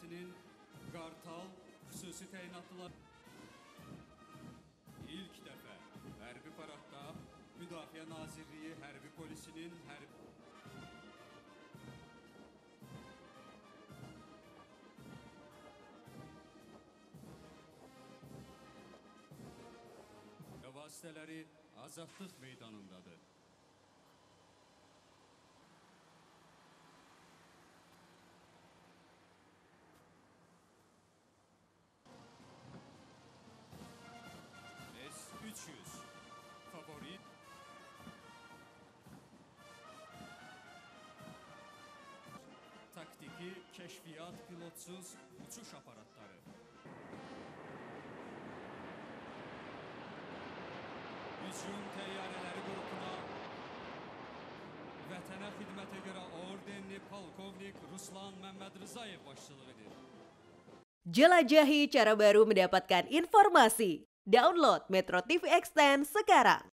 Cəmiyyətinin Qartal xüsusi təyinatlılar ilk dəfə hərbi paradda Müdafiə Nazirliyi Hərbi Polisinin vasitələri Azadlıq meydanındadır. S-300 favorit taktiki kəşfiyyat pilotsuz uçuş aparatları. Hücum təyyarələri qrupuna vətənə xidmətə görə ordenli polkovnik Ruslan Məmməd Rızayev başçılıq edir. Jelajahi cara baru mendapatkan informasi. Download Metro TV Extend sekarang.